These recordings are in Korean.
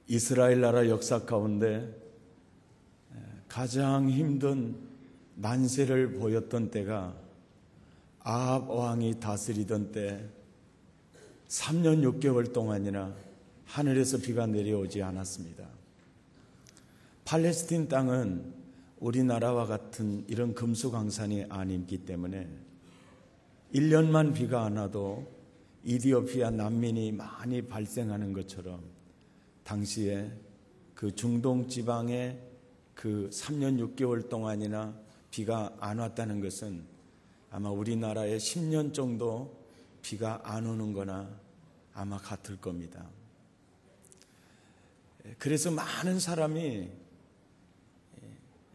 이스라엘 나라 역사 가운데 가장 힘든 만세를 보였던 때가 아합 왕이 다스리던 때 3년 6개월 동안이나 하늘에서 비가 내려오지 않았습니다. 팔레스틴 땅은 우리나라와 같은 이런 금수강산이 아니기 때문에 1년만 비가 안 와도 이디오피아 난민이 많이 발생하는 것처럼 당시에 그 중동 지방에 그 3년 6개월 동안이나 비가 안 왔다는 것은 아마 우리나라에 10년 정도 비가 안 오는 거나 아마 같을 겁니다. 그래서 많은 사람이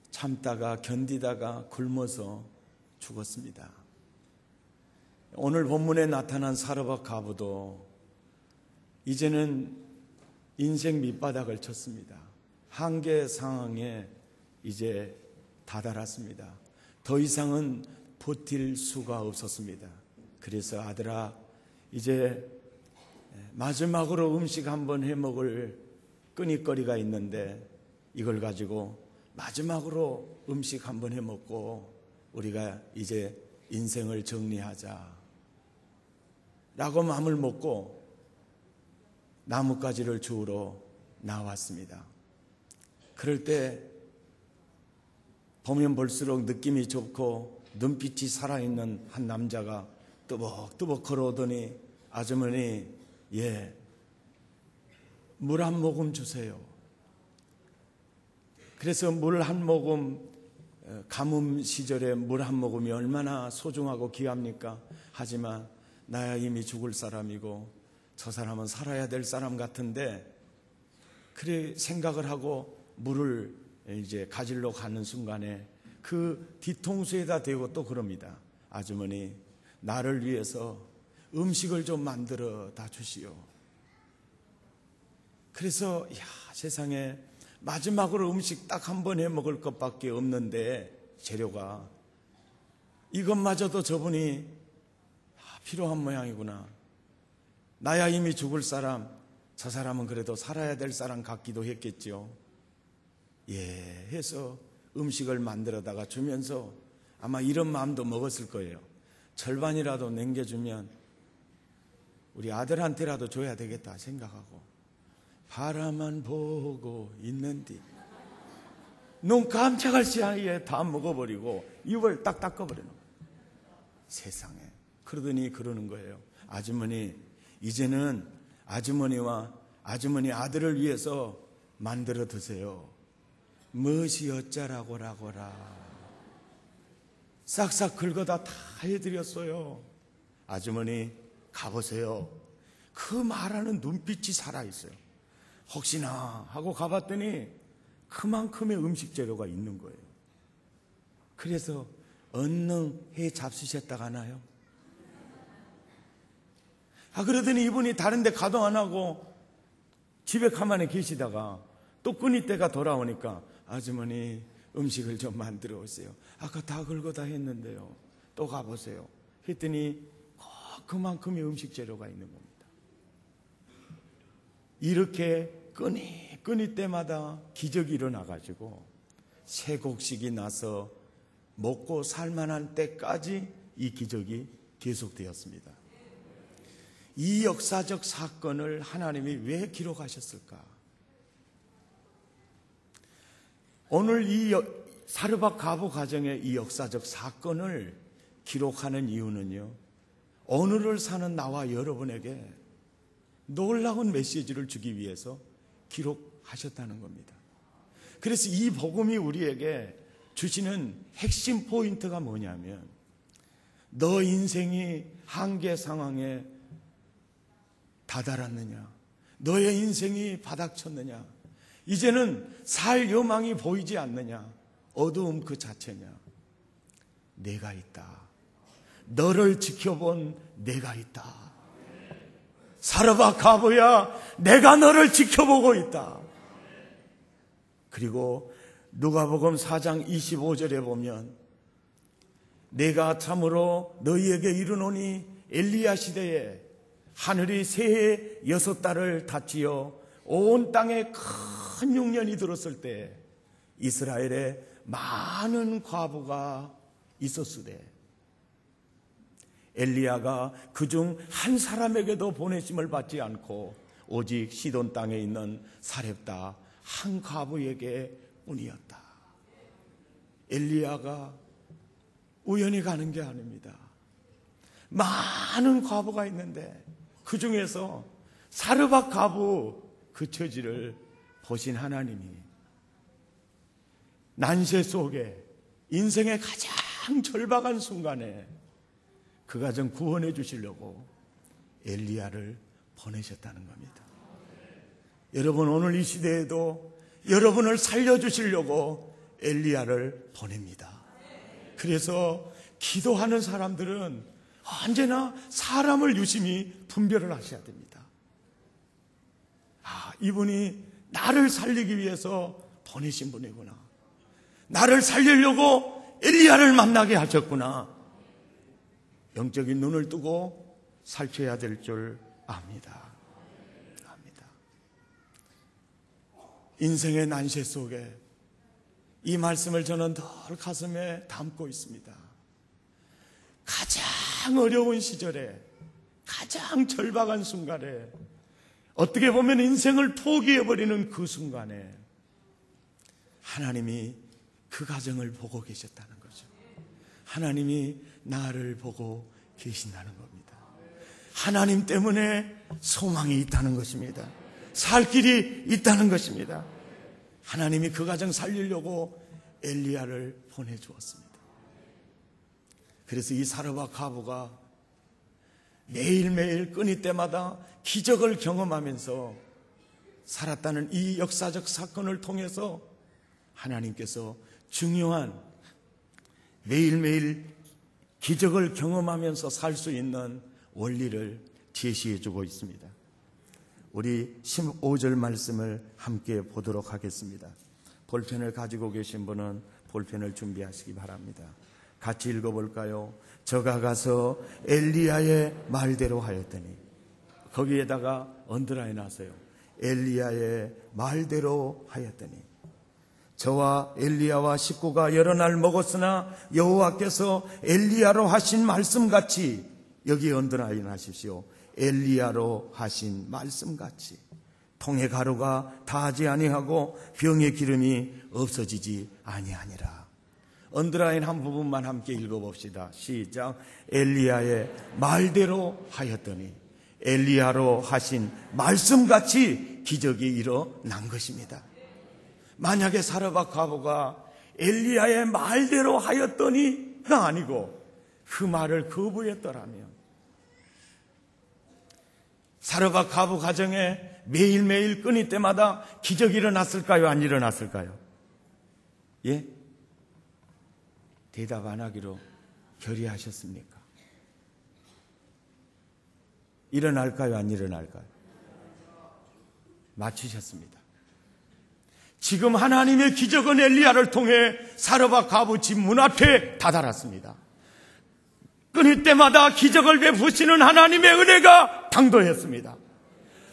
참다가 견디다가 굶어서 죽었습니다. 오늘 본문에 나타난 사르밧 가부도 이제는 인생 밑바닥을 쳤습니다. 한계 상황에 이제 다다랐습니다. 더 이상은 버틸 수가 없었습니다. 그래서 아들아, 이제 마지막으로 음식 한번 해먹을 끈잇거리가 있는데 이걸 가지고 마지막으로 음식 한번 해먹고 우리가 이제 인생을 정리하자 라고 마음을 먹고 나뭇가지를 주우러 나왔습니다. 그럴 때 보면 볼수록 느낌이 좋고 눈빛이 살아있는 한 남자가 뜨벅뜨벅 걸어오더니 아주머니, 물 한 모금 주세요. 그래서 물 한 모금, 가뭄 시절에 물 한 모금이 얼마나 소중하고 귀합니까? 하지만 나야 이미 죽을 사람이고 저 사람은 살아야 될 사람 같은데 그래 생각을 하고 물을 이제 가지러 가는 순간에 그 뒤통수에다 대고 또 그럽니다. 아주머니, 나를 위해서 음식을 좀 만들어 다 주시오. 그래서 세상에 마지막으로 음식 딱 한 번 해 먹을 것밖에 없는데 재료가 이것마저도 저분이 필요한 모양이구나. 나야 이미 죽을 사람, 저 사람은 그래도 살아야 될 사람 같기도 했겠죠. 해서 음식을 만들어다가 주면서 아마 이런 마음도 먹었을 거예요. 절반이라도 남겨주면 우리 아들한테라도 줘야 되겠다 생각하고 바라만 보고 있는디 눈 깜짝할 사이에 다 먹어버리고 입을 딱 닦아버리는 거예요. 세상에. 그러더니 그러는 거예요. 아주머니, 이제는 아주머니와 아주머니 아들을 위해서 만들어 드세요. 무엇이 어쩌라고라고라. 싹싹 긁어다 다 해드렸어요. 아주머니 가보세요. 그 말하는 눈빛이 살아있어요. 혹시나 하고 가봤더니 그만큼의 음식 재료가 있는 거예요. 그래서 얼른 해 잡수셨다가 하나요? 그러더니 이분이 다른 데 가도 안 하고 집에 가만히 계시다가 또 끈이 때가 돌아오니까 아주머니 음식을 좀 만들어 오세요. 아까 다 긁어 다 했는데요. 또 가보세요. 했더니 그만큼의 음식 재료가 있는 겁니다. 이렇게 끈이 때마다 기적이 일어나가지고 세 곡식이 나서 먹고 살만한 때까지 이 기적이 계속되었습니다. 이 역사적 사건을 하나님이 왜 기록하셨을까? 오늘 이 사르밧 가부 가정의 이 역사적 사건을 기록하는 이유는요, 오늘을 사는 나와 여러분에게 놀라운 메시지를 주기 위해서 기록하셨다는 겁니다. 그래서 이 복음이 우리에게 주시는 핵심 포인트가 뭐냐면, 너 인생이 한계 상황에 다다랐느냐? 너의 인생이 바닥쳤느냐? 이제는 살 여망이 보이지 않느냐? 어두움 그 자체냐? 내가 있다. 너를 지켜본 내가 있다. 사르밧 가부야, 내가 너를 지켜보고 있다. 그리고 누가복음 4장 25절에 보면 내가 참으로 너희에게 이르노니 엘리야 시대에 하늘이 새해 6달을 닫지어 온 땅에 큰 흉년이 들었을 때 이스라엘에 많은 과부가 있었으되 엘리야가 그중 한 사람에게도 보내심을 받지 않고 오직 시돈 땅에 있는 사렙다 한 과부에게 뿐이었다. 엘리야가 우연히 가는 게 아닙니다. 많은 과부가 있는데 그 중에서 사르밧 과부 그 처지를 보신 하나님이 난세 속에 인생의 가장 절박한 순간에 그 가정 구원해 주시려고 엘리야를 보내셨다는 겁니다. 여러분, 오늘 이 시대에도 여러분을 살려주시려고 엘리야를 보냅니다. 그래서 기도하는 사람들은 언제나 사람을 유심히 분별을 하셔야 됩니다. 이분이 나를 살리기 위해서 보내신 분이구나. 나를 살리려고 엘리야를 만나게 하셨구나. 영적인 눈을 뜨고 살펴야 될 줄 압니다. 인생의 난세 속에 이 말씀을 저는 늘 가슴에 담고 있습니다. 가장 어려운 시절에, 가장 절박한 순간에, 어떻게 보면 인생을 포기해버리는 그 순간에 하나님이 그 가정을 보고 계셨다는 거죠. 하나님이 나를 보고 계신다는 겁니다. 하나님 때문에 소망이 있다는 것입니다. 살 길이 있다는 것입니다. 하나님이 그 가정 살리려고 엘리야를 보내주었습니다. 그래서 이 사르밧 과부가 매일매일 끊임때마다 기적을 경험하면서 살았다는 이 역사적 사건을 통해서 하나님께서 중요한 매일매일 기적을 경험하면서 살 수 있는 원리를 제시해 주고 있습니다. 우리 15절 말씀을 함께 보도록 하겠습니다. 볼펜을 가지고 계신 분은 볼펜을 준비하시기 바랍니다. 같이 읽어볼까요? 저가 가서 엘리야의 말대로 하였더니, 거기에다가 언더라인 하세요. 엘리야의 말대로 하였더니, 저와 엘리야와 식구가 여러 날 먹었으나 여호와께서 엘리야로 하신 말씀같이, 여기 언더라인 하십시오. 엘리야로 하신 말씀같이 통의 가루가 다하지 아니하고 병의 기름이 없어지지 아니하니라. 언더라인 한 부분만 함께 읽어봅시다. 시작. 엘리야의 말대로 하였더니 엘리야로 하신 말씀같이 기적이 일어난 것입니다. 만약에 사르밧 과부가 엘리야의 말대로 하였더니가 아니고 그 말을 거부했더라면 사르밧 과부 가정에 매일매일 끊임 때마다 기적이 일어났을까요? 안 일어났을까요? 예? 대답 안 하기로 결의하셨습니까? 일어날까요? 안 일어날까요? 맞추셨습니다. 지금 하나님의 기적은 엘리야를 통해 사르밧 과부 집 문 앞에 다다랐습니다. 끊임 때마다 기적을 베푸시는 하나님의 은혜가 당도했습니다.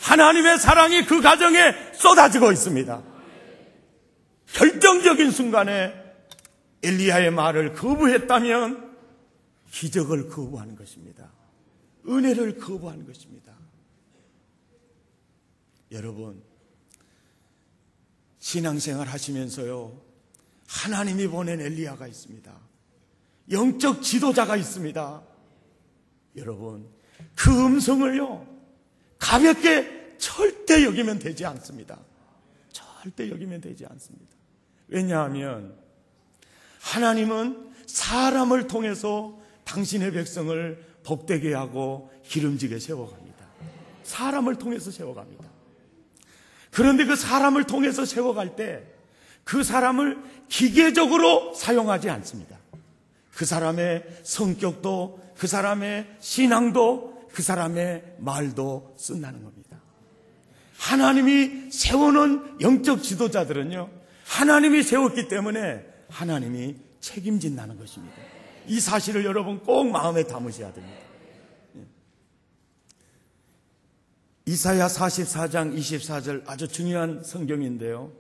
하나님의 사랑이 그 가정에 쏟아지고 있습니다. 결정적인 순간에 엘리야의 말을 거부했다면 기적을 거부하는 것입니다. 은혜를 거부하는 것입니다. 여러분, 신앙생활 하시면서요, 하나님이 보낸 엘리야가 있습니다. 영적 지도자가 있습니다. 여러분, 그 음성을요, 가볍게 절대 여기면 되지 않습니다. 절대 여기면 되지 않습니다. 왜냐하면 하나님은 사람을 통해서 당신의 백성을 복되게 하고 기름지게 세워갑니다. 사람을 통해서 세워갑니다. 그런데 그 사람을 통해서 세워갈 때 그 사람을 기계적으로 사용하지 않습니다. 그 사람의 성격도, 그 사람의 신앙도, 그 사람의 말도 쓴다는 겁니다. 하나님이 세워놓은 영적 지도자들은요, 하나님이 세웠기 때문에 하나님이 책임진다는 것입니다. 이 사실을 여러분 꼭 마음에 담으셔야 됩니다. 이사야 44장 24절 아주 중요한 성경인데요.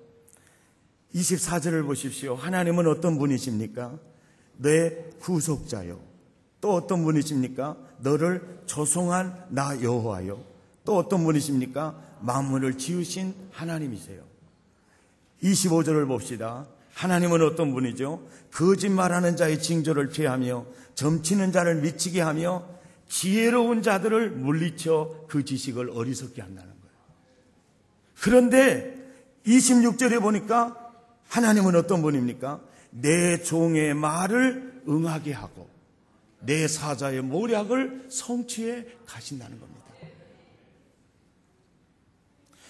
24절을 보십시오. 하나님은 어떤 분이십니까? 내 구속자요. 또 어떤 분이십니까? 너를 조성한 나 여호와요. 또 어떤 분이십니까? 만물을 지으신 하나님이세요. 25절을 봅시다. 하나님은 어떤 분이죠? 거짓말하는 자의 징조를 피하며 점치는 자를 미치게 하며 지혜로운 자들을 물리쳐 그 지식을 어리석게 한다는 거예요. 그런데 26절에 보니까 하나님은 어떤 분입니까? 내 종의 말을 응하게 하고 내 사자의 모략을 성취해 가신다는 겁니다.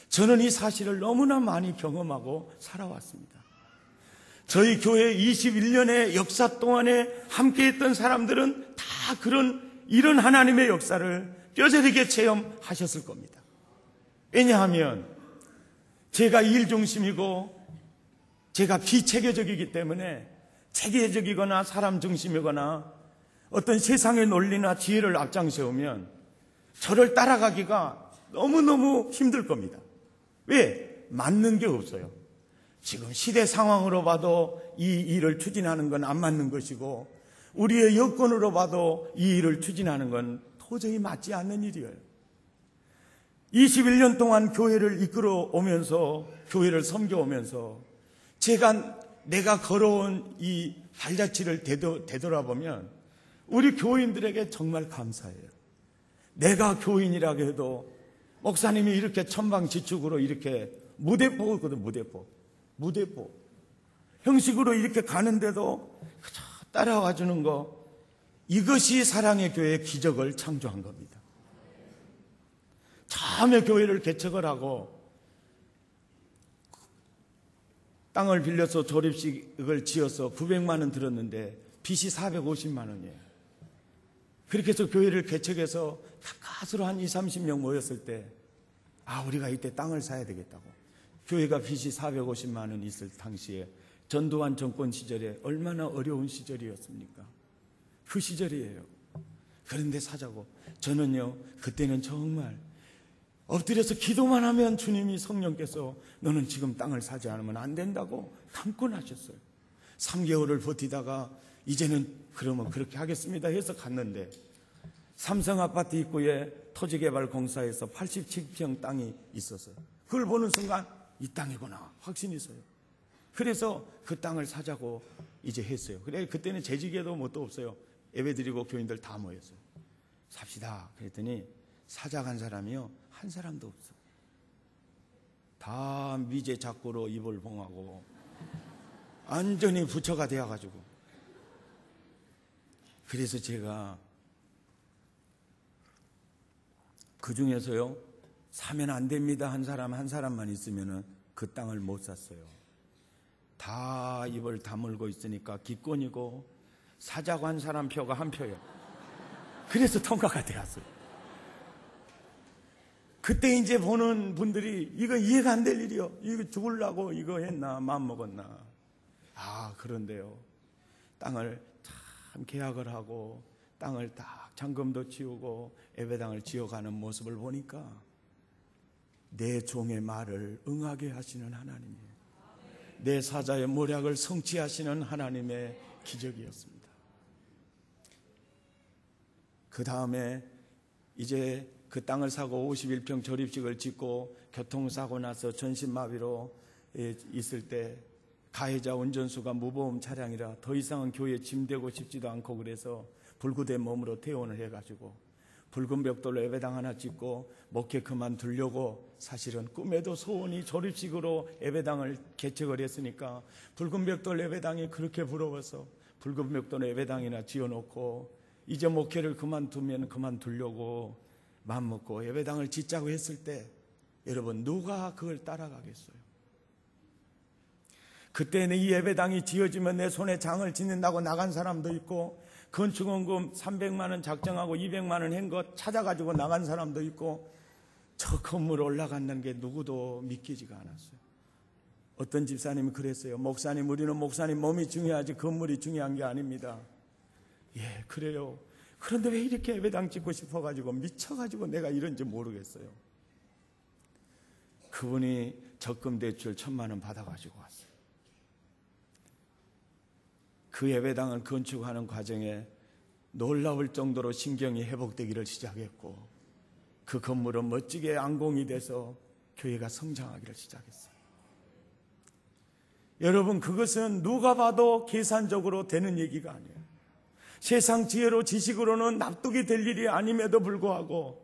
저는 이 사실을 너무나 많이 경험하고 살아왔습니다. 저희 교회 21년의 역사 동안에 함께했던 사람들은 다 이런 하나님의 역사를 뼈저리게 체험하셨을 겁니다. 왜냐하면 제가 일 중심이고 제가 비체계적이기 때문에 체계적이거나 사람 중심이거나 어떤 세상의 논리나 지혜를 앞장세우면 저를 따라가기가 너무너무 힘들 겁니다. 왜? 맞는 게 없어요. 지금 시대 상황으로 봐도 이 일을 추진하는 건 안 맞는 것이고 우리의 여건으로 봐도 이 일을 추진하는 건 도저히 맞지 않는 일이에요. 21년 동안 교회를 이끌어 오면서 교회를 섬겨오면서 내가 걸어온 이 발자취를 되돌아보면 우리 교인들에게 정말 감사해요. 내가 교인이라고 해도 목사님이 이렇게 천방지축으로 이렇게 무대포거든, 무대포 형식으로 이렇게 가는데도 그저 따라와 주는 거, 이것이 사랑의 교회의 기적을 창조한 겁니다. 처음에 교회를 개척을 하고 땅을 빌려서 조립식을 지어서 900만 원 들었는데 빚이 450만 원이에요. 그렇게 해서 교회를 개척해서 가까스로 한 20, 30명 모였을 때 우리가 이때 땅을 사야 되겠다고. 교회가 빚이 450만 원 있을 당시에 전두환 정권 시절에 얼마나 어려운 시절이었습니까? 그 시절이에요. 그런데 사자고. 저는요, 그때는 정말 엎드려서 기도만 하면 주님이 성령께서 너는 지금 땅을 사지 않으면 안 된다고 강권하셨어요. 3개월을 버티다가 이제는 그러면 그렇게 하겠습니다 해서 갔는데 삼성 아파트 입구에 토지개발공사에서 87평 땅이 있었어요. 그걸 보는 순간 이 땅이구나 확신이 있어요. 그래서 그 땅을 사자고 이제 했어요. 그래 그때는 재직에도 뭣도 없어요. 예배드리고 교인들 다 모였어요. 삽시다. 그랬더니 사자 간 사람이요 한 사람도 없어. 다 미제 작고로 입을 봉하고 완전히 부처가 되어가지고. 그래서 제가 그 중에서요 사면 안 됩니다 한 사람만 있으면은 그 땅을 못 샀어요. 다 입을 다물고 있으니까 기권이고 사자고 한 사람 표가 한 표예요. 그래서 통과가 되었어요. 그때 이제 보는 분들이 이거 이해가 안 될 일이요. 이거 죽으려고 이거 했나 마음 먹었나. 그런데요 땅을 참 계약을 하고 땅을 딱 잔금도 치우고 예배당을 지어가는 모습을 보니까 내 종의 말을 응하게 하시는 하나님이에요. 내 사자의 모략을 성취하시는 하나님의 기적이었습니다. 그 다음에 이제 그 땅을 사고 51평 조립식을 짓고 교통사고 나서 전신마비로 있을 때 가해자 운전수가 무보험 차량이라 더 이상은 교회에 짐되고 싶지도 않고 그래서 불구된 몸으로 퇴원을 해가지고 붉은 벽돌로 예배당 하나 짓고 목회 그만두려고 사실은 꿈에도 소원이 조립식으로 예배당을 개척을 했으니까 붉은 벽돌 예배당이 그렇게 부러워서 붉은 벽돌 예배당이나 지어놓고 이제 목회를 그만두면 그만두려고 마음먹고 예배당을 짓자고 했을 때 여러분 누가 그걸 따라가겠어요? 그때는 이 예배당이 지어지면 내 손에 장을 짓는다고 나간 사람도 있고 건축원금 300만 원 작정하고 200만 원 한 것 찾아가지고 나간 사람도 있고 저 건물 올라간다는 게 누구도 믿기지가 않았어요. 어떤 집사님이 그랬어요. 목사님, 우리는 목사님 몸이 중요하지 건물이 중요한 게 아닙니다. 예, 그래요. 그런데 왜 이렇게 예배당 짓고 싶어가지고 미쳐가지고 내가 이런지 모르겠어요. 그분이 적금 대출 1,000만 원 받아가지고 왔어요. 그 예배당을 건축하는 과정에 놀라울 정도로 신경이 회복되기를 시작했고, 그 건물은 멋지게 안공이 돼서 교회가 성장하기를 시작했어요. 여러분, 그것은 누가 봐도 계산적으로 되는 얘기가 아니에요. 세상 지혜로 지식으로는 납득이 될 일이 아님에도 불구하고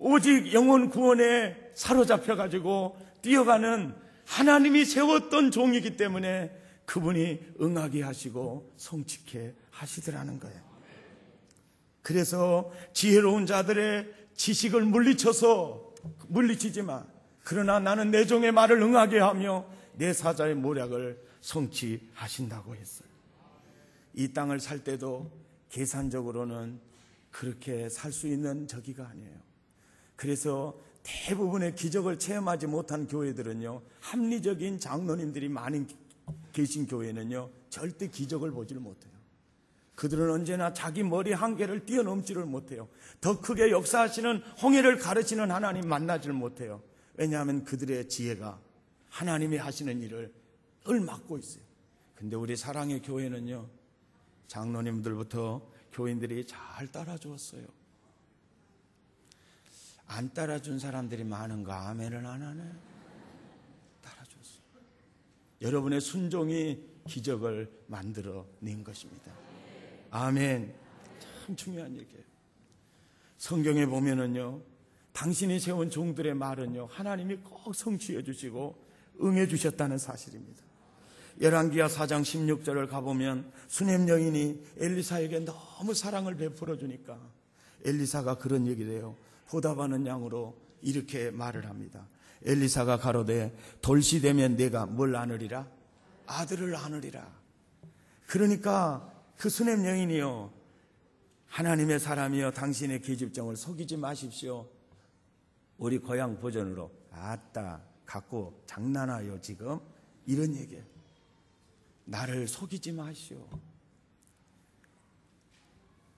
오직 영혼 구원에 사로잡혀가지고 뛰어가는 하나님이 세웠던 종이기 때문에 그분이 응하게 하시고 성취케 하시더라는 거예요. 그래서 지혜로운 자들의 지식을 물리치지 마. 그러나 나는 내 종의 말을 응하게 하며 내 사자의 모략을 성취하신다고 했어요. 이 땅을 살 때도 계산적으로는 그렇게 살 수 있는 저기가 아니에요. 그래서 대부분의 기적을 체험하지 못한 교회들은요, 합리적인 장로님들이 많이 계신 교회는요, 절대 기적을 보지를 못해요. 그들은 언제나 자기 머리 한계를 뛰어넘지를 못해요. 더 크게 역사하시는 홍해를 가르치는 하나님 만나지를 못해요. 왜냐하면 그들의 지혜가 하나님이 하시는 일을 막고 있어요. 근데 우리 사랑의 교회는요, 장로님들부터 교인들이 잘 따라주었어요. 안 따라준 사람들이 많은가? 아멘을 안 하네. 따라줬어요. 여러분의 순종이 기적을 만들어낸 것입니다. 아멘. 참 중요한 얘기예요. 성경에 보면은요, 당신이 세운 종들의 말은요, 하나님이 꼭 성취해 주시고 응해 주셨다는 사실입니다. 열왕기하 4장 16절을 가보면 수넴 여인이 엘리사에게 너무 사랑을 베풀어 주니까 엘리사가 그런 얘기를 해요. 보답하는 양으로 이렇게 말을 합니다. 엘리사가 가로되 돌시 되면 내가 뭘 안으리라? 아들을 안으리라. 그러니까 그 수넴 여인이요, 하나님의 사람이여 당신의 계집종을 속이지 마십시오. 우리 고향 버전으로 아따 갖고 장난하여 지금 이런 얘기예요. 나를 속이지 마시오.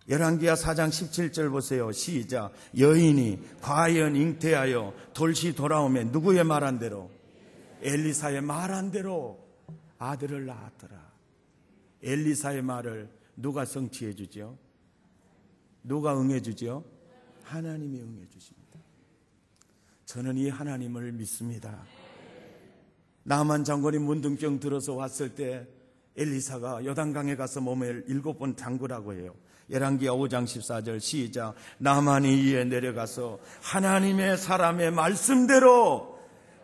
열왕기하 4장 17절 보세요. 시작. 여인이 과연 잉태하여 돌시 돌아오면 누구의 말한 대로? 엘리사의 말한 대로 아들을 낳았더라. 엘리사의 말을 누가 성취해 주죠? 누가 응해 주죠? 하나님이 응해 주십니다. 저는 이 하나님을 믿습니다. 나만 장군이 문둥병 들어서 왔을 때 엘리사가 요단강에 가서 몸을 7번 담그라고 해요. 열왕기하 5장 14절 시작. 나만이 이에 내려가서 하나님의 사람의 말씀대로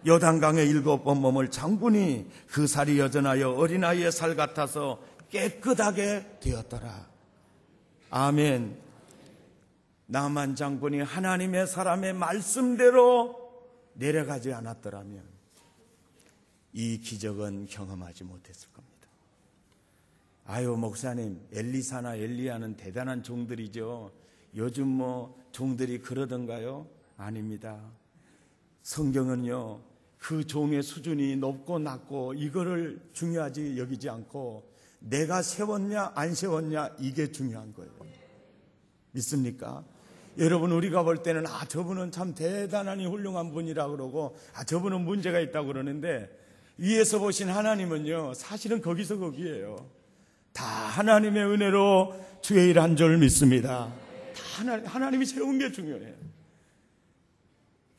요단강에 7번 몸을 잠그니 그 살이 여전하여 어린아이의 살 같아서 깨끗하게 되었더라. 아멘. 나만 장군이 하나님의 사람의 말씀대로 내려가지 않았더라면 이 기적은 경험하지 못했을 겁니다. 아유, 목사님, 엘리사나 엘리야는 대단한 종들이죠. 요즘 종들이 그러던가요? 아닙니다. 성경은요, 그 종의 수준이 높고 낮고 이거를 중요하지 여기지 않고 내가 세웠냐 안 세웠냐 이게 중요한 거예요. 믿습니까? 여러분, 우리가 볼 때는 저분은 참 대단하니 훌륭한 분이라 그러고 저분은 문제가 있다고 그러는데 위에서 보신 하나님은요, 사실은 거기서 거기예요. 다 하나님의 은혜로 주의 일 한 줄 믿습니다. 다 하나님이 세운 게 중요해요.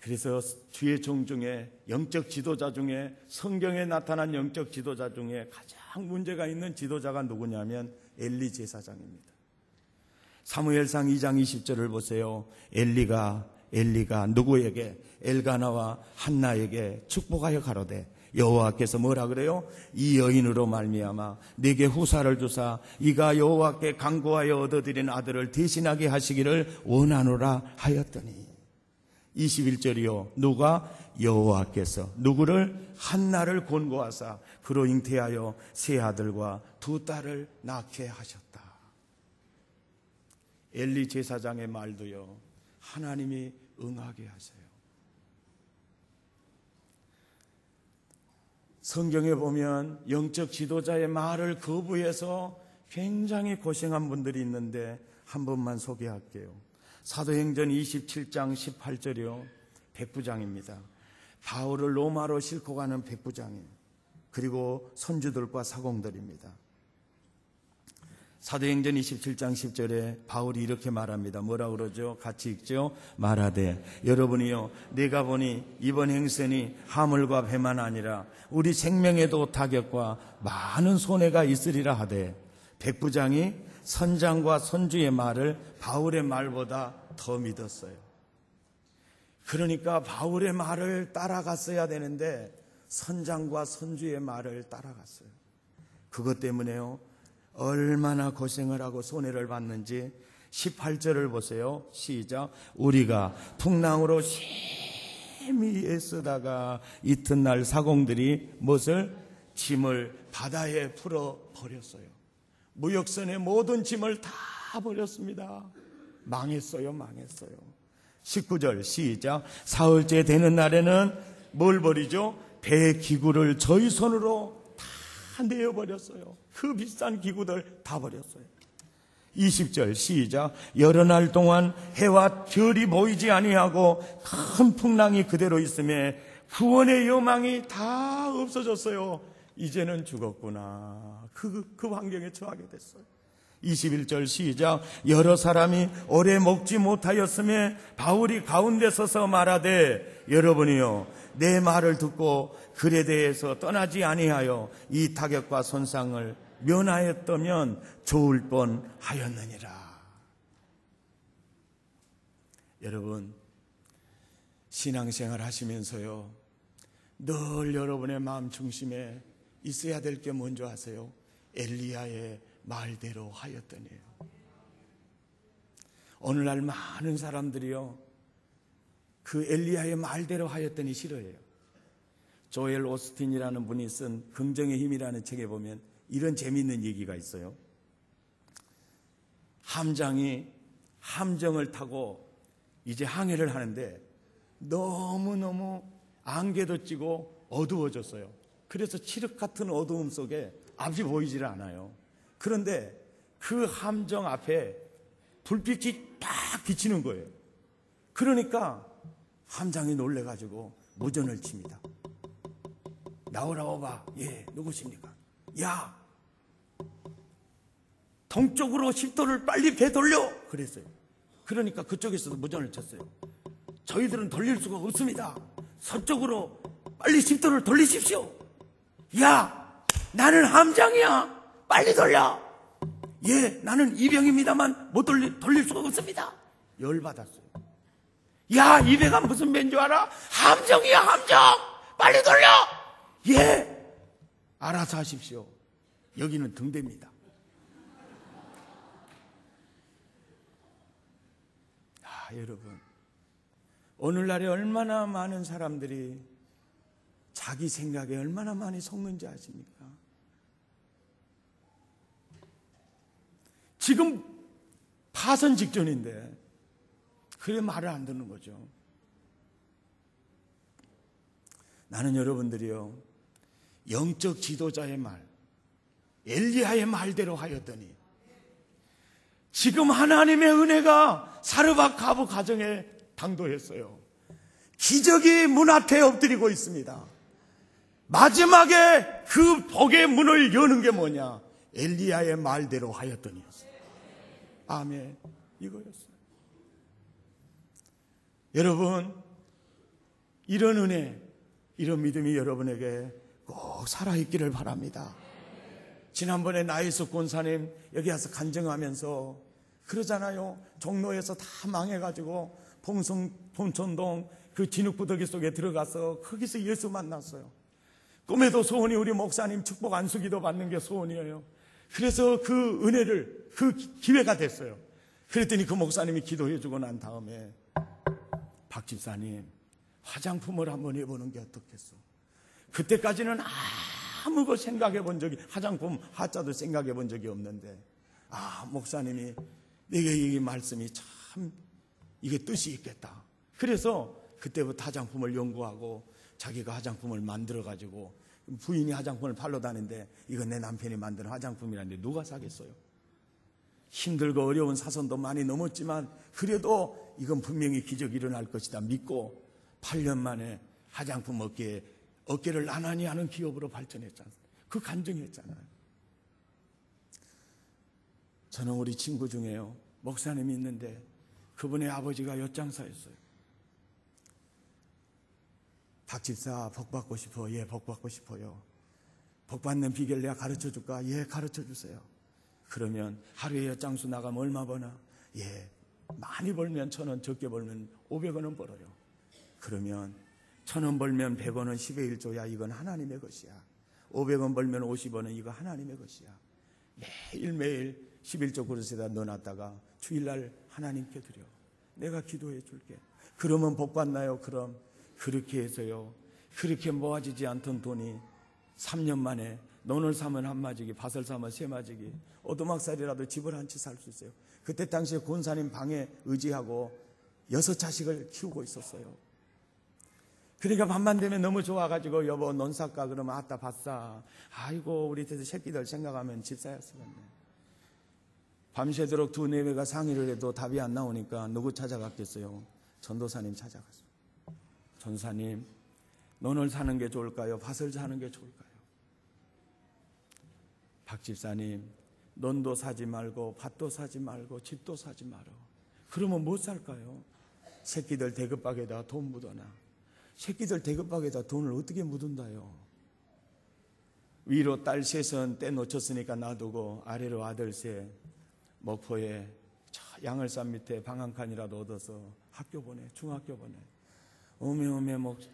그래서 주의 종 중에 영적 지도자 중에 성경에 나타난 영적 지도자 중에 가장 문제가 있는 지도자가 누구냐면 엘리 제사장입니다. 사무엘상 2장 20절을 보세요. 엘리가 누구에게? 엘가나와 한나에게 축복하여 가로되 여호와께서 뭐라 그래요? 이 여인으로 말미암아 내게 후사를 주사 이가 여호와께 간구하여 얻어들인 아들을 대신하게 하시기를 원하노라 하였더니 21절이요. 누가? 여호와께서 누구를? 한나를 권고하사 그로 잉태하여 세 아들과 두 딸을 낳게 하셨다. 엘리 제사장의 말도요, 하나님이 응하게 하세요. 성경에 보면 영적 지도자의 말을 거부해서 굉장히 고생한 분들이 있는데 한 번만 소개할게요. 사도행전 27장 18절이요. 백부장입니다. 바울을 로마로 싣고 가는 백부장이, 그리고 선주들과 사공들입니다. 사도행전 27장 10절에 바울이 이렇게 말합니다. 뭐라 그러죠? 같이 읽죠? 말하되 여러분이요, 내가 보니 이번 행선이 하물과 배만 아니라 우리 생명에도 타격과 많은 손해가 있으리라 하되, 백부장이 선장과 선주의 말을 바울의 말보다 더 믿었어요. 그러니까 바울의 말을 따라갔어야 되는데 선장과 선주의 말을 따라갔어요. 그것 때문에요, 얼마나 고생을 하고 손해를 봤는지 18절을 보세요. 시작. 우리가 풍랑으로 심히 애쓰다가 이튿날 사공들이 무엇을? 짐을 바다에 풀어버렸어요. 무역선의 모든 짐을 다 버렸습니다. 망했어요. 망했어요. 19절 시작. 사흘째 되는 날에는 뭘 버리죠? 배 기구를 저희 손으로 다 내어버렸어요. 그 비싼 기구들 다 버렸어요. 20절 시작. 여러 날 동안 해와 별이 보이지 아니하고 큰 풍랑이 그대로 있음에 구원의 여망이 다 없어졌어요. 이제는 죽었구나. 그 환경에 처하게 됐어요. 21절 시작. 여러 사람이 오래 먹지 못하였음에 바울이 가운데 서서 말하되 여러분이요, 내 말을 듣고 글에 대해서 떠나지 아니하여 이 타격과 손상을 면하였다면 좋을 뻔하였느니라. 여러분, 신앙생활 하시면서요, 늘 여러분의 마음 중심에 있어야 될 게 뭔지 아세요? 엘리야의 말대로 하였더니요. 오늘날 많은 사람들이요, 그 엘리야의 말대로 하였더니 싫어해요. 조엘 오스틴이라는 분이 쓴 긍정의 힘이라는 책에 보면 이런 재미있는 얘기가 있어요. 함장이 함정을 타고 이제 항해를 하는데 너무너무 안개도 찌고 어두워졌어요. 그래서 칠흑 같은 어두움 속에 앞이 보이질 않아요. 그런데 그 함정 앞에 불빛이 딱 비치는 거예요. 그러니까 함장이 놀래가지고 무전을 칩니다. 나오라고 봐. 예, 누구십니까? 야, 동쪽으로 10도를 빨리 배 돌려! 그랬어요. 그러니까 그쪽에서도 무전을 쳤어요. 저희들은 돌릴 수가 없습니다. 서쪽으로 빨리 10도를 돌리십시오. 야, 나는 함장이야. 빨리 돌려. 예, 나는 이병입니다만 못 돌릴 수가 없습니다. 열받았어요. 야, 이 배가 무슨 배인 줄 알아? 함정이야, 함정. 빨리 돌려. 예, 알아서 하십시오. 여기는 등대입니다. 여러분, 오늘날에 얼마나 많은 사람들이 자기 생각에 얼마나 많이 속는지 아십니까? 지금 파선 직전인데 그래 말을 안 듣는 거죠. 나는 여러분들이요, 영적 지도자의 말, 엘리야의 말대로 하였더니 지금 하나님의 은혜가 사르밧 가부 가정에 당도했어요. 기적이 문 앞에 엎드리고 있습니다. 마지막에 그 복의 문을 여는 게 뭐냐? 엘리야의 말대로 하였더니였어요. 아멘. 이거였어요. 여러분, 이런 은혜, 이런 믿음이 여러분에게 꼭 살아있기를 바랍니다. 지난번에 나이숙 권사님 여기 와서 간증하면서 그러잖아요. 종로에서 다 망해가지고 봉천동 그 진흙부더기 속에 들어가서 거기서 예수 만났어요. 꿈에도 소원이 우리 목사님 축복 안수기도 받는 게 소원이에요. 그래서 그 은혜를, 그 기회가 됐어요. 그랬더니 그 목사님이 기도해주고 난 다음에 박 집사님, 화장품을 한번 해보는 게 어떻겠어? 그때까지는 아무 거 생각해 본 적이, 화장품 하자도 생각해 본 적이 없는데, 목사님이 내게 이 말씀이 참 이게 뜻이 있겠다. 그래서 그때부터 화장품을 연구하고 자기가 화장품을 만들어가지고, 부인이 화장품을 팔러 다니는데 이건 내 남편이 만든 화장품이라는데 누가 사겠어요? 힘들고 어려운 사선도 많이 넘었지만 그래도 이건 분명히 기적이 일어날 것이다 믿고 8년 만에 화장품 어깨를 나란히 하는 기업으로 발전했잖아요. 그 간증했잖아요. 저는 우리 친구 중에요, 목사님이 있는데 그분의 아버지가 엿장사였어요. 박 집사 복 받고 싶어. 예, 복 받고 싶어요. 복 받는 비결 내가 가르쳐 줄까? 예, 가르쳐 주세요. 그러면 하루에 엿장수 나가면 얼마 버나? 예, 많이 벌면 1,000원, 적게 벌면 500원은 벌어요. 그러면 1,000원 벌면 100원은 10의 1조야. 이건 하나님의 것이야. 500원 벌면 50원은 이거 하나님의 것이야. 매일매일 11조 그릇에다 넣어놨다가 주일날 하나님께 드려. 내가 기도해 줄게. 그러면 복 받나요? 그럼 그렇게 해서요, 그렇게 모아지지 않던 돈이 3년 만에 논을 사면 한 마지기, 밭을 사면 3마지기, 오두막살이라도 집을 한 채 살 수 있어요. 그때 당시에 권사님 방에 의지하고 6자식을 키우고 있었어요. 그러니까 밤만 되면 너무 좋아가지고 여보 논 살까? 그러면 아따 밭사. 아이고 우리 새끼들 생각하면 집사였으겠네. 밤새도록 2-4배가 상의를 해도 답이 안 나오니까 누구 찾아갔겠어요? 전도사님 찾아갔어요. 전도사님, 논을 사는 게 좋을까요? 밭을 사는 게 좋을까요? 박 집사님, 논도 사지 말고 밭도 사지 말고 집도 사지 마라. 그러면 못 살까요? 새끼들 대급박에다 돈 묻어놔. 새끼들 대급박에다 돈을 어떻게 묻은다요? 위로 딸 셋은 떼놓쳤으니까 놔두고 아래로 아들 셋, 목포에 양을산 밑에 방 한 칸이라도 얻어서 학교 보내, 중학교 보내. 오메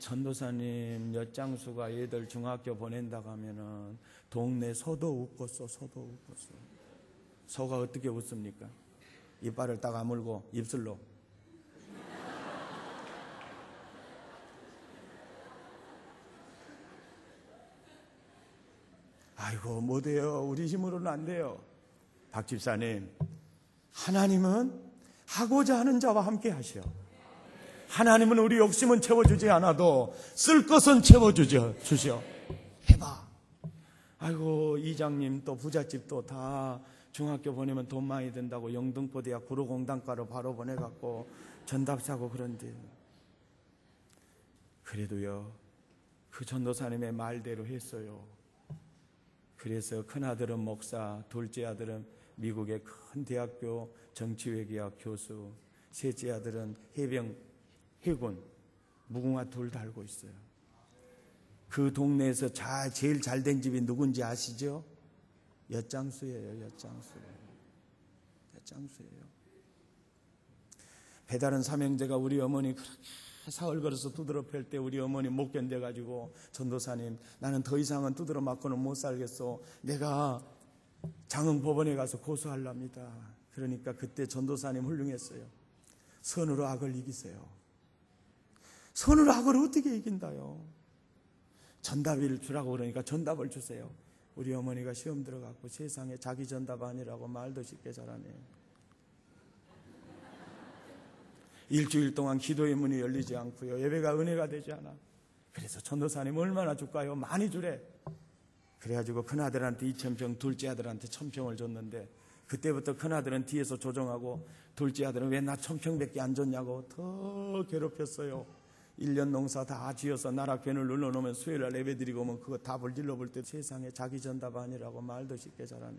전도사님 엿장수가 얘들 중학교 보낸다고 하면은 동네 소도 웃겠어. 소가 어떻게 웃습니까? 이빨을 딱 아물고 입술로. 아이고 못해요. 우리 힘으로는 안 돼요. 박 집사님, 하나님은 하고자 하는 자와 함께 하셔. 하나님은 우리 욕심은 채워주지 않아도 쓸 것은 채워주셔. 해봐. 아이고 이장님 또 부잣집도 다 중학교 보내면 돈 많이 든다고 영등포대학 구로공단과로 바로 보내갖고 전답 사고 그런데, 그래도요 그 전도사님의 말대로 했어요. 그래서 큰아들은 목사, 둘째 아들은 미국의 큰 대학교 정치외교학 교수, 셋째 아들은 해군 무궁화 둘 달고 있어요. 그 동네에서 제일 잘된 집이 누군지 아시죠? 엿장수예요. 배다른 삼형제가 우리 어머니 그렇게 사흘 걸어서 두드러 팰 때 우리 어머니 못 견뎌가지고 전도사님 나는 더 이상은 두드러 맞고는 못 살겠어. 내가 장흥법원에 가서 고소하랍니다. 그러니까 그때 전도사님 훌륭했어요. 선으로 악을 이기세요. 선으로 악을 어떻게 이긴다요? 전답을 주라고 그러니까 전답을 주세요. 우리 어머니가 시험 들어갔고 세상에 자기 전답 아니라고 말도 쉽게 잘하네. 일주일 동안 기도의 문이 열리지 않고요, 예배가 은혜가 되지 않아. 그래서 전도사님 얼마나 줄까요? 많이 주래. 그래가지고 큰아들한테 2,000평, 둘째 아들한테 1,000평을 줬는데, 그때부터 큰아들은 뒤에서 조정하고 둘째 아들은 왜 나 1,000평밖에 안 줬냐고 더 괴롭혔어요. 1년 농사 다 지어서 나락변을 눌러놓으면 수요일날 예배 드리고 오면 그거 다 불질러 볼 때 세상에 자기 전답 아니라고 말도 쉽게 잘하네.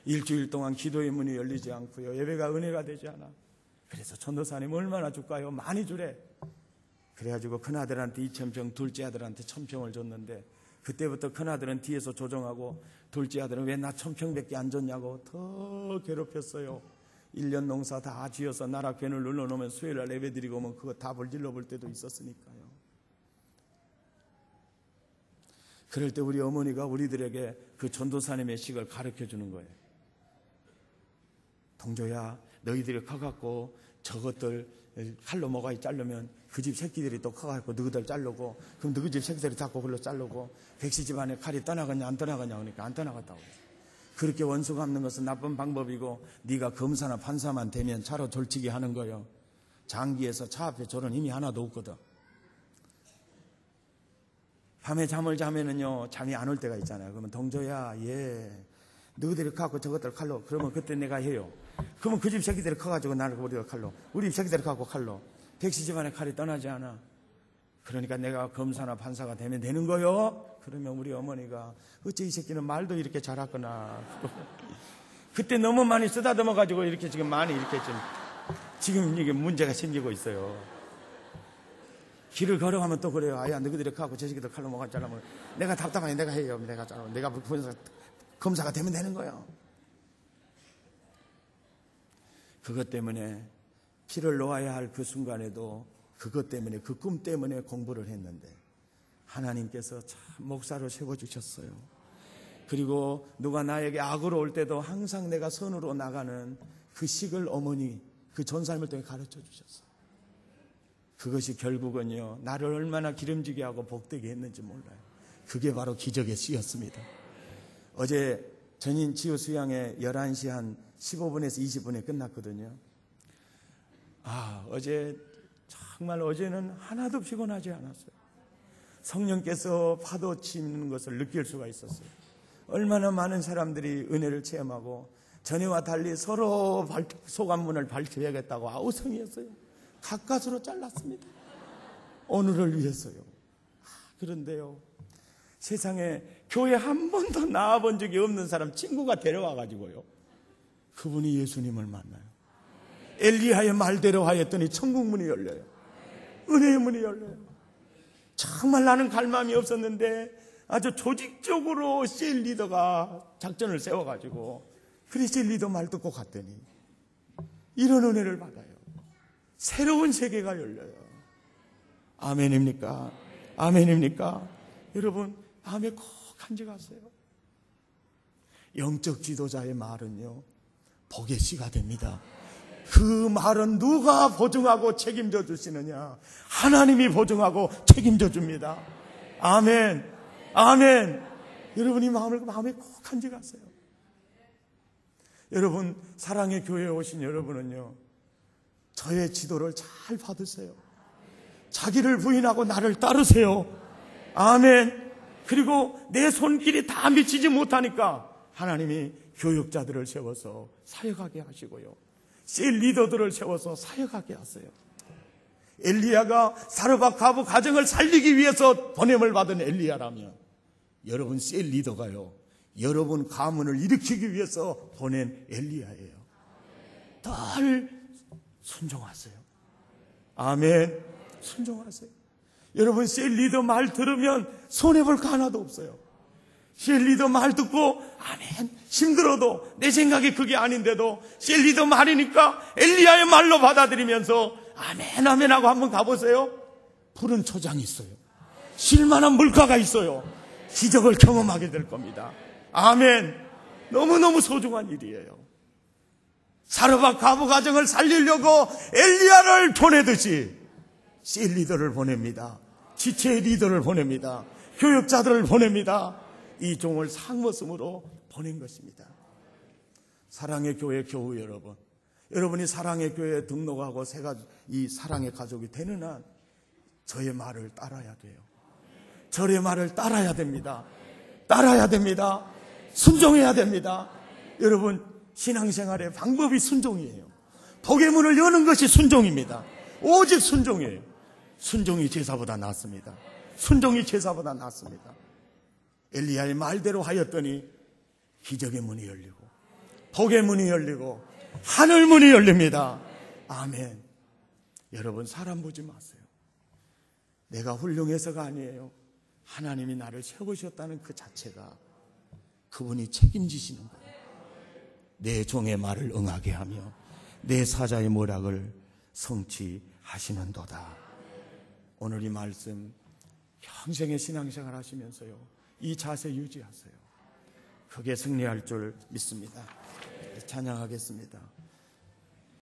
일주일 동안 기도의 문이 열리지 않고요, 예배가 은혜가 되지 않아. 그래서 전도사님 얼마나 줄까요? 많이 주래. 그래가지고 큰아들한테 2,000평, 둘째 아들한테 1,000평을 줬는데, 그때부터 큰아들은 뒤에서 조정하고 둘째 아들은 왜 나 1,000평밖에 안 줬냐고 더 괴롭혔어요. 1년 농사 다 지어서 나락변을 눌러놓으면 수요일날 예배 드리고 오면 그거 다 불질러 볼 때도 있었으니까요. 그럴 때 우리 어머니가 우리들에게 그 전도사님의 식을 가르쳐 주는 거예요. 동조야, 너희들이 커갖고 저것들 칼로 뭐가 자르면 그 집 새끼들이 또 커갖고 너희들 자르고, 그럼 너희 집 새끼들이 자꾸 그걸로 자르고, 백씨 집안에 칼이 떠나갔냐 안 떠나갔냐 그러니까 안 떠나갔다고. 그렇게 원수 갚는 것은 나쁜 방법이고, 네가 검사나 판사만 되면 차로 졸치게 하는 거예요. 장기에서 차 앞에 저런 힘이 하나도 없거든. 밤에 잠을 자면은요 잠이 안 올 때가 있잖아요. 그러면 동조야, 너희들이 갖고 저것들 칼로, 그러면 그때 내가 해요. 그러면 그 집 새끼들이 커가지고 나를 우리가 칼로, 우리 집 새끼들이 갖고 칼로, 백씨 집안의 칼이 떠나지 않아. 그러니까 내가 검사나 판사가 되면 되는 거요? 그러면 우리 어머니가 어째 이 새끼는 말도 이렇게 잘하구나. 그때 너무 많이 쓰다듬어 가지고 이렇게 지금 많이 이렇게 지금 이게 문제가 생기고 있어요. 길을 걸어가면 또 그래요. 아야 너희들이 가고 저 새끼들 칼로 뭐가 잘라면 내가 답답하니 내가 해요. 내가 검사가 되면 되는 거예요. 그것 때문에 피를 놓아야 할 그 순간에도 그것 때문에 그 꿈 때문에 공부를 했는데 하나님께서 참 목사로 세워주셨어요. 그리고 누가 나에게 악으로 올 때도 항상 내가 선으로 나가는 그 식을 어머니 그 전삶을 통해 가르쳐 주셨어요. 그것이 결국은요 나를 얼마나 기름지게 하고 복되게 했는지 몰라요. 그게 바로 기적의 씨였습니다. 어제 전인 치유 수양회 11시 한 15분에서 20분에 끝났거든요. 어제 정말 어제는 하나도 피곤하지 않았어요. 성령께서 파도 치는 것을 느낄 수가 있었어요. 얼마나 많은 사람들이 은혜를 체험하고 전에와 달리 서로 소감문을 밝혀야겠다고 아우성이었어요. 가까스로 잘랐습니다. 오늘을 위해서요. 그런데요 세상에 교회 한 번도 나와본 적이 없는 사람 친구가 데려와가지고요 그분이 예수님을 만나요. 엘리야의 말대로 하였더니 천국문이 열려요. 은혜의 문이 열려요. 정말 나는 갈망이 없었는데 아주 조직적으로 셀 리더가 작전을 세워가지고 그래서 리더 말 듣고 갔더니 이런 은혜를 받아요. 새로운 세계가 열려요. 아멘입니까? 아멘입니까? 여러분 마음에 콕 간직하세요. 영적 지도자의 말은요 복의 씨가 됩니다. 그 말은 누가 보증하고 책임져 주시느냐? 하나님이 보증하고 책임져 줍니다. 아멘. 아멘. 여러분이 마음에 꼭 간직하세요. 여러분 사랑의 교회에 오신 여러분은요 저의 지도를 잘 받으세요. 자기를 부인하고 나를 따르세요. 아멘. 그리고 내 손길이 다 미치지 못하니까 하나님이 교육자들을 세워서 사역하게 하시고요 셀 리더들을 세워서 사역하게 하세요. 엘리야가 사르밧 가부 가정을 살리기 위해서 보냄을 받은 엘리야라면 여러분 셀 리더가요 여러분 가문을 일으키기 위해서 보낸 엘리야예요. 늘 순종하세요. 아멘. 순종하세요. 여러분 셀 리더 말 들으면 손해볼 거 하나도 없어요. 셀 리더 말 듣고 아멘 힘들어도 내 생각이 그게 아닌데도 셀 리더 말이니까 엘리야의 말로 받아들이면서 아멘 아멘 하고 한번 가보세요. 푸른 초장이 있어요. 쉴만한 물가가 있어요. 기적을 경험하게 될 겁니다. 아멘. 너무너무 소중한 일이에요. 사르밧 가부 가정을 살리려고 엘리야를 보내듯이 셀 리더를 보냅니다. 지체의 리더를 보냅니다. 교육자들을 보냅니다. 이 종을 상머슴으로 보낸 것입니다. 사랑의 교회 교우 여러분, 여러분이 사랑의 교회에 등록하고 이 사랑의 가족이 되는 한 저의 말을 따라야 돼요. 저의 말을 따라야 됩니다. 따라야 됩니다. 순종해야 됩니다. 여러분 신앙생활의 방법이 순종이에요. 복의 문을 여는 것이 순종입니다. 오직 순종이에요. 순종이 제사보다 낫습니다. 순종이 제사보다 낫습니다. 엘리야의 말대로 하였더니 기적의 문이 열리고 복의 문이 열리고 하늘 문이 열립니다. 아멘. 여러분 사람 보지 마세요. 내가 훌륭해서가 아니에요. 하나님이 나를 세우셨다는 그 자체가 그분이 책임지시는 거예요. 내 종의 말을 응하게 하며 내 사자의 모략을 성취하시는도다. 오늘 이 말씀 평생의 신앙생활 하시면서요 이 자세 유지하세요. 그게 승리할 줄 믿습니다. 찬양하겠습니다.